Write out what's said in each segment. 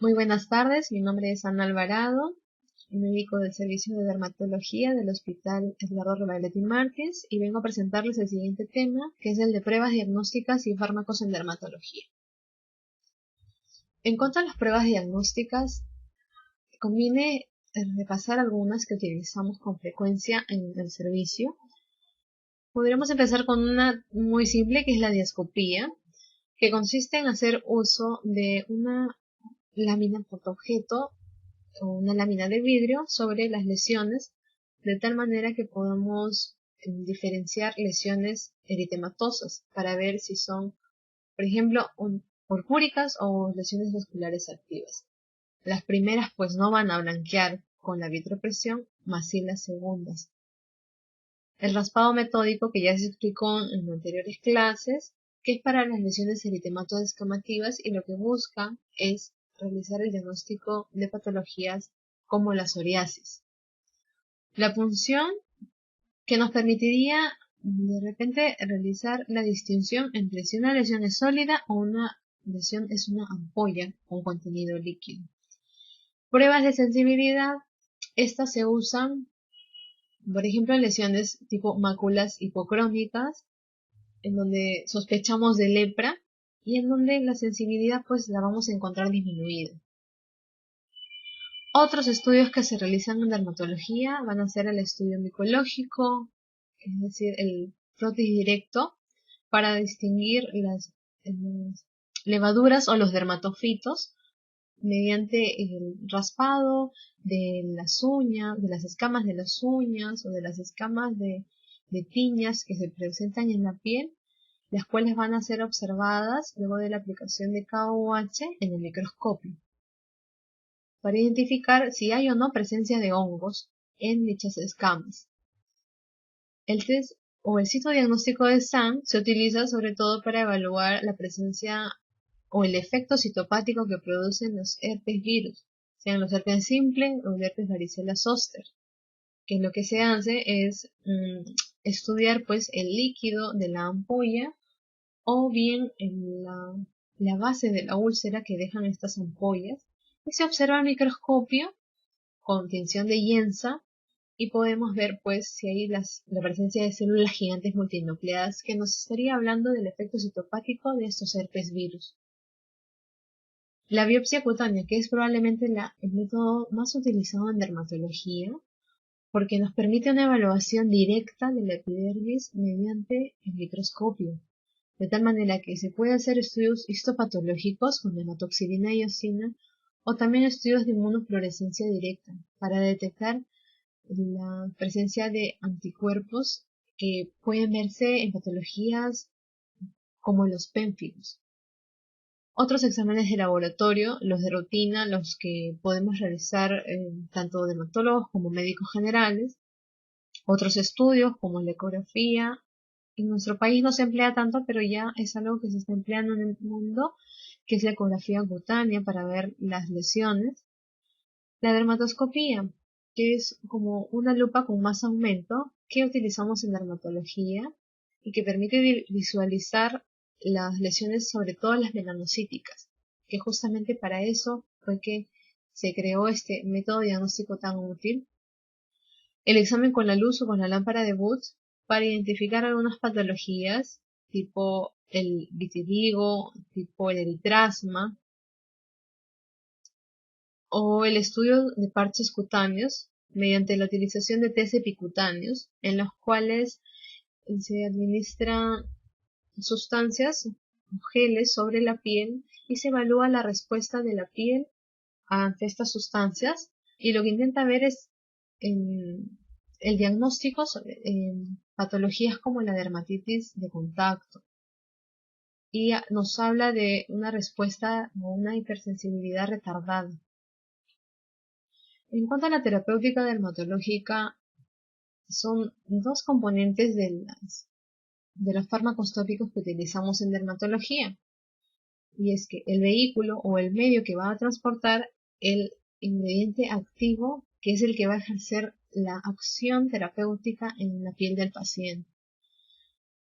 Muy buenas tardes, mi nombre es Ana Alvarado, médico del Servicio de Dermatología del Hospital Eduardo Rebagliati Márquez y vengo a presentarles el siguiente tema, que es el de pruebas diagnósticas y fármacos en dermatología. En cuanto a las pruebas diagnósticas, conviene repasar algunas que utilizamos con frecuencia en el servicio. Podríamos empezar con una muy simple, que es la diascopía, que consiste en hacer uso de una lámina portaobjeto o una lámina de vidrio sobre las lesiones, de tal manera que podamos diferenciar lesiones eritematosas para ver si son, por ejemplo, purpúricas o lesiones vasculares activas. Las primeras pues no van a blanquear con la vitropresión, más sí las segundas. El raspado metódico, que ya se explicó en anteriores clases, que es para las lesiones eritematoso-descamativas y lo que busca es realizar el diagnóstico de patologías como la psoriasis. La punción que nos permitiría de repente realizar la distinción entre si una lesión es sólida o una lesión es una ampolla con contenido líquido. Pruebas de sensibilidad, estas se usan, por ejemplo, en lesiones tipo máculas hipocrómicas, en donde sospechamos de lepra y en donde la sensibilidad pues la vamos a encontrar disminuida. Otros estudios que se realizan en dermatología van a ser el estudio micológico, es decir, el frotis directo, para distinguir las levaduras o los dermatofitos mediante el raspado de las uñas, de las escamas de las uñas o de las escamas de tiñas que se presentan en la piel, las cuales van a ser observadas luego de la aplicación de KOH en el microscopio, para identificar si hay o no presencia de hongos en dichas escamas. El test o el citodiagnóstico de SAM se utiliza sobre todo para evaluar la presencia o el efecto citopático que producen los herpes virus, sean los herpes simple o el herpes varicela zoster, que lo que se hace es estudiar pues el líquido de la ampolla o bien en la base de la úlcera que dejan estas ampollas, y se observa al microscopio con tinción de Yensa y podemos ver pues si hay la presencia de células gigantes multinucleadas, que nos estaría hablando del efecto citopático de estos herpes virus. La biopsia cutánea, que es probablemente el método más utilizado en dermatología, porque nos permite una evaluación directa de la epidermis mediante el microscopio, de tal manera que se puede hacer estudios histopatológicos con hematoxilina y eosina o también estudios de inmunofluorescencia directa para detectar la presencia de anticuerpos que pueden verse en patologías como los pénfilos. Otros exámenes de laboratorio, los de rutina, los que podemos realizar tanto dermatólogos como médicos generales. Otros estudios como la ecografía. En nuestro país no se emplea tanto, pero ya es algo que se está empleando en el mundo, que es la ecografía cutánea para ver las lesiones. La dermatoscopía, que es como una lupa con más aumento que utilizamos en dermatología y que permite visualizar las lesiones, sobre todo las melanocíticas, que justamente para eso fue que se creó este método diagnóstico tan útil. El examen con la luz o con la lámpara de Woods para identificar algunas patologías tipo el vitiligo, tipo el eritrasma, o el estudio de parches cutáneos mediante la utilización de test epicutáneos, en los cuales se administran sustancias o geles sobre la piel y se evalúa la respuesta de la piel ante estas sustancias, y lo que intenta ver es el diagnóstico en patologías como la dermatitis de contacto, y nos habla de una respuesta o una hipersensibilidad retardada. En cuanto a la terapéutica dermatológica, son dos componentes de los fármacos tópicos que utilizamos en dermatología, y es que el vehículo o el medio que va a transportar el ingrediente activo, que es el que va a ejercer la acción terapéutica en la piel del paciente.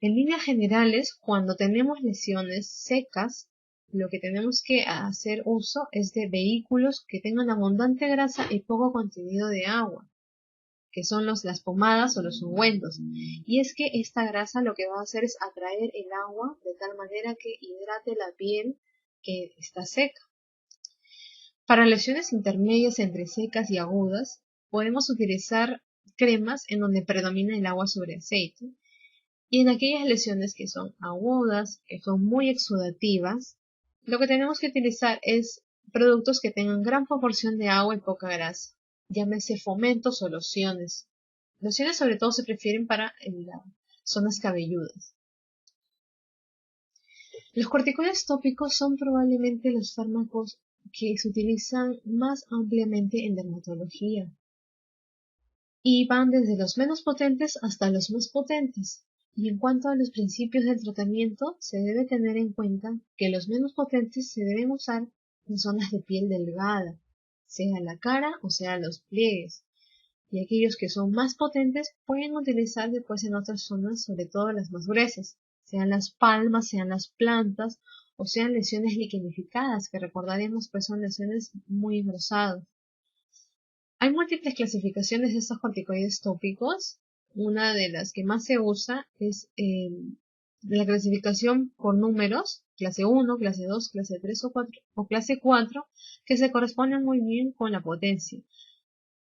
En líneas generales, cuando tenemos lesiones secas, lo que tenemos que hacer uso es de vehículos que tengan abundante grasa y poco contenido de agua, que son las pomadas o los ungüentos. Y es que esta grasa lo que va a hacer es atraer el agua de tal manera que hidrate la piel que está seca. Para lesiones intermedias entre secas y agudas, podemos utilizar cremas en donde predomina el agua sobre aceite. Y en aquellas lesiones que son agudas, que son muy exudativas, lo que tenemos que utilizar es productos que tengan gran proporción de agua y poca grasa. Llámese fomentos o lociones. Lociones sobre todo se prefieren para las zonas cabelludas. Los corticoides tópicos son probablemente los fármacos que se utilizan más ampliamente en dermatología y van desde los menos potentes hasta los más potentes. Y en cuanto a los principios del tratamiento, se debe tener en cuenta que los menos potentes se deben usar en zonas de piel delgada, sea la cara o sea los pliegues, y aquellos que son más potentes pueden utilizar después en otras zonas, sobre todo las más gruesas, sean las palmas, sean las plantas o sean lesiones liquenificadas, que recordaremos pues son lesiones muy engrosadas. Hay múltiples clasificaciones de estos corticoides tópicos. Una de las que más se usa es la clasificación por números, clase 1, clase 2, clase 3 o 4, o clase 4, que se corresponden muy bien con la potencia.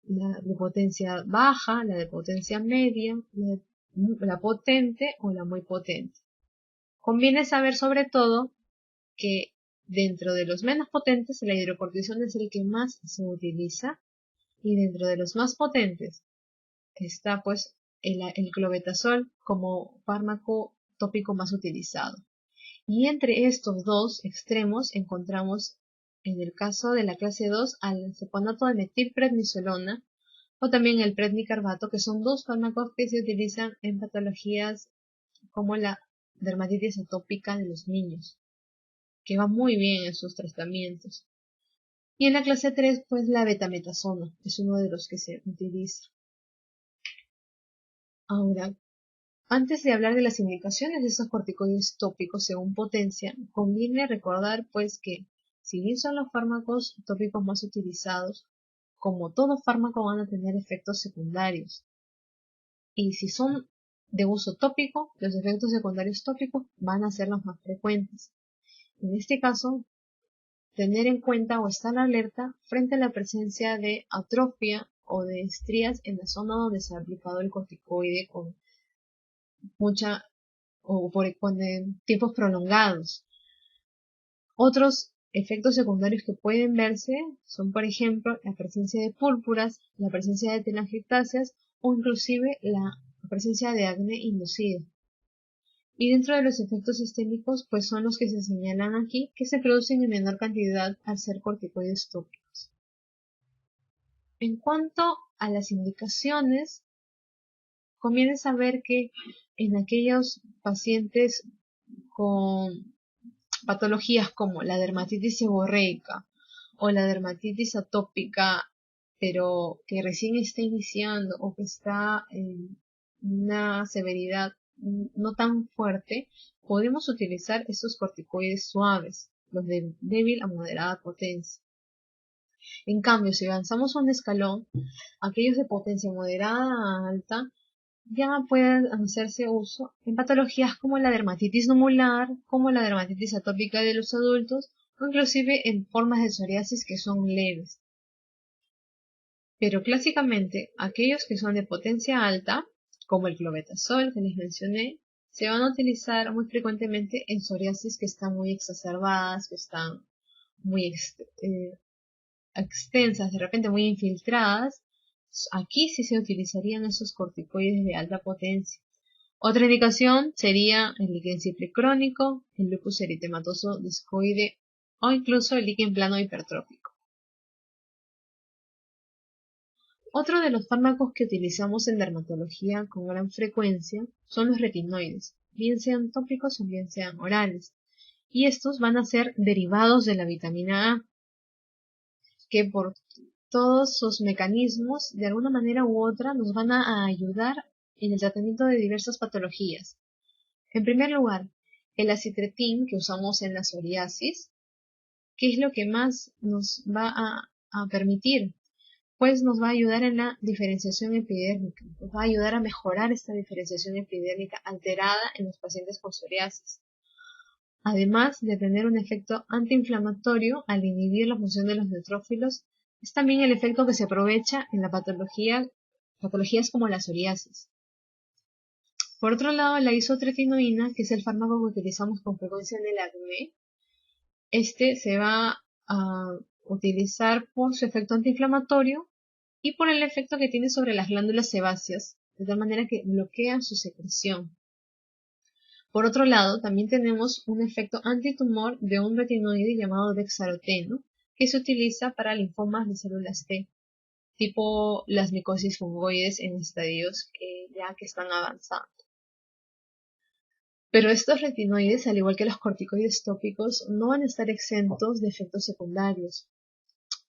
La de potencia baja, la de potencia media, la potente o la muy potente. Conviene saber sobre todo que dentro de los menos potentes la hidrocortisona es el que más se utiliza y dentro de los más potentes está pues el clobetasol como fármaco tópico más utilizado. Y entre estos dos extremos encontramos en el caso de la clase 2 al ceponato de metilprednisolona o también el prednicarbato, que son dos fármacos que se utilizan en patologías como la dermatitis atópica de los niños, que va muy bien en sus tratamientos. Y en la clase 3, pues la betametasona es uno de los que se utiliza. Ahora, antes de hablar de las indicaciones de estos corticoides tópicos según potencia, conviene recordar pues que si bien son los fármacos tópicos más utilizados, como todo fármaco van a tener efectos secundarios. Y si son de uso tópico, los efectos secundarios tópicos van a ser los más frecuentes. En este caso, tener en cuenta o estar alerta frente a la presencia de atrofia o de estrías en la zona donde se ha aplicado el corticoide con mucha con tiempos prolongados. Otros efectos secundarios que pueden verse son, por ejemplo, la presencia de púrpuras, la presencia de telangiectasias o inclusive la presencia de acné inducido. Y dentro de los efectos sistémicos, pues son los que se señalan aquí, que se producen en menor cantidad al ser corticoides tópicos. En cuanto a las indicaciones, conviene saber que en aquellos pacientes con patologías como la dermatitis seborreica o la dermatitis atópica, pero que recién está iniciando o que está en una severidad no tan fuerte, podemos utilizar estos corticoides suaves, los de débil a moderada potencia. En cambio, si avanzamos un escalón, aquellos de potencia moderada a alta ya pueden hacerse uso en patologías como la dermatitis nomular, como la dermatitis atópica de los adultos o inclusive en formas de psoriasis que son leves. Pero clásicamente aquellos que son de potencia alta, como el clobetasol que les mencioné, se van a utilizar muy frecuentemente en psoriasis que están muy exacerbadas, que están muy extensas, de repente muy infiltradas. Aquí sí se utilizarían esos corticoides de alta potencia. Otra indicación sería el líquen simple crónico, el lupus eritematoso discoide o incluso el líquen plano hipertrófico. Otro de los fármacos que utilizamos en dermatología con gran frecuencia son los retinoides, bien sean tópicos o bien sean orales, y estos van a ser derivados de la vitamina A, que por todos sus mecanismos, de alguna manera u otra, nos van a ayudar en el tratamiento de diversas patologías. En primer lugar, el acitretin que usamos en la psoriasis, ¿qué es lo que más nos va a permitir? Pues nos va a ayudar en la diferenciación epidérmica, nos va a ayudar a mejorar esta diferenciación epidérmica alterada en los pacientes con psoriasis. Además de tener un efecto antiinflamatorio al inhibir la función de los neutrófilos, es también el efecto que se aprovecha en la patologías como la psoriasis. Por otro lado, la isotretinoína, que es el fármaco que utilizamos con frecuencia en el acné, este se va a utilizar por su efecto antiinflamatorio y por el efecto que tiene sobre las glándulas sebáceas, de tal manera que bloquea su secreción. Por otro lado, también tenemos un efecto antitumor de un retinoide llamado dexaroteno, que se utiliza para linfomas de células T, tipo las micosis fungoides en estadios que están avanzando. Pero estos retinoides, al igual que los corticoides tópicos, no van a estar exentos de efectos secundarios.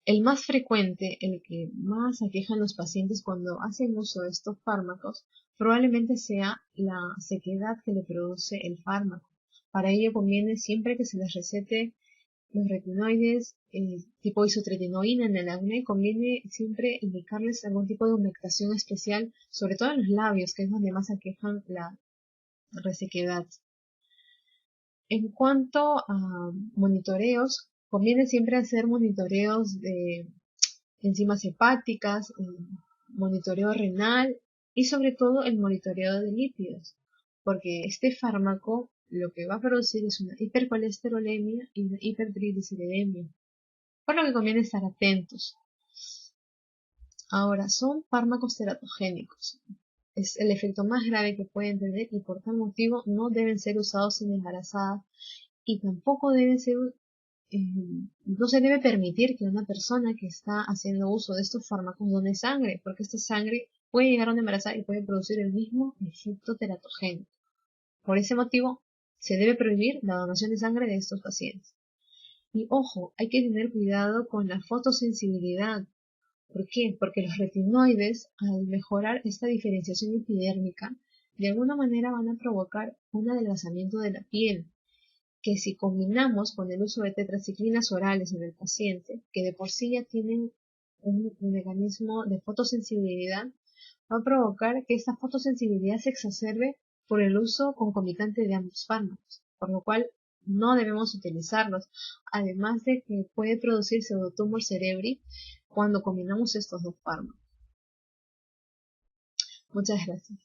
El más frecuente, el que más aqueja a los pacientes cuando hacen uso de estos fármacos, probablemente sea la sequedad que le produce el fármaco. Para ello conviene siempre que se les recete los retinoides tipo isotretinoína en el acné, conviene siempre indicarles algún tipo de humectación especial, sobre todo en los labios, que es donde más aquejan la resequedad. En cuanto a monitoreos, conviene siempre hacer monitoreos de enzimas hepáticas, monitoreo renal y sobre todo el monitoreo de lípidos, porque este fármaco lo que va a producir es una hipercolesterolemia y una hipertrigliceridemia, por lo que conviene estar atentos. Ahora, son fármacos teratogénicos. Es el efecto más grave que pueden tener y por tal motivo no deben ser usados en embarazadas y tampoco deben ser no se debe permitir que una persona que está haciendo uso de estos fármacos done sangre, porque esta sangre puede llegar a una embarazada y puede producir el mismo efecto teratogénico. Por ese motivo, se debe prohibir la donación de sangre de estos pacientes. Y ojo, hay que tener cuidado con la fotosensibilidad. ¿Por qué? Porque los retinoides, al mejorar esta diferenciación epidérmica, de alguna manera van a provocar un adelgazamiento de la piel, que si combinamos con el uso de tetraciclinas orales en el paciente, que de por sí ya tienen un mecanismo de fotosensibilidad, va a provocar que esta fotosensibilidad se exacerbe por el uso concomitante de ambos fármacos, por lo cual no debemos utilizarlos, además de que puede producir pseudotumor cerebri cuando combinamos estos dos fármacos. Muchas gracias.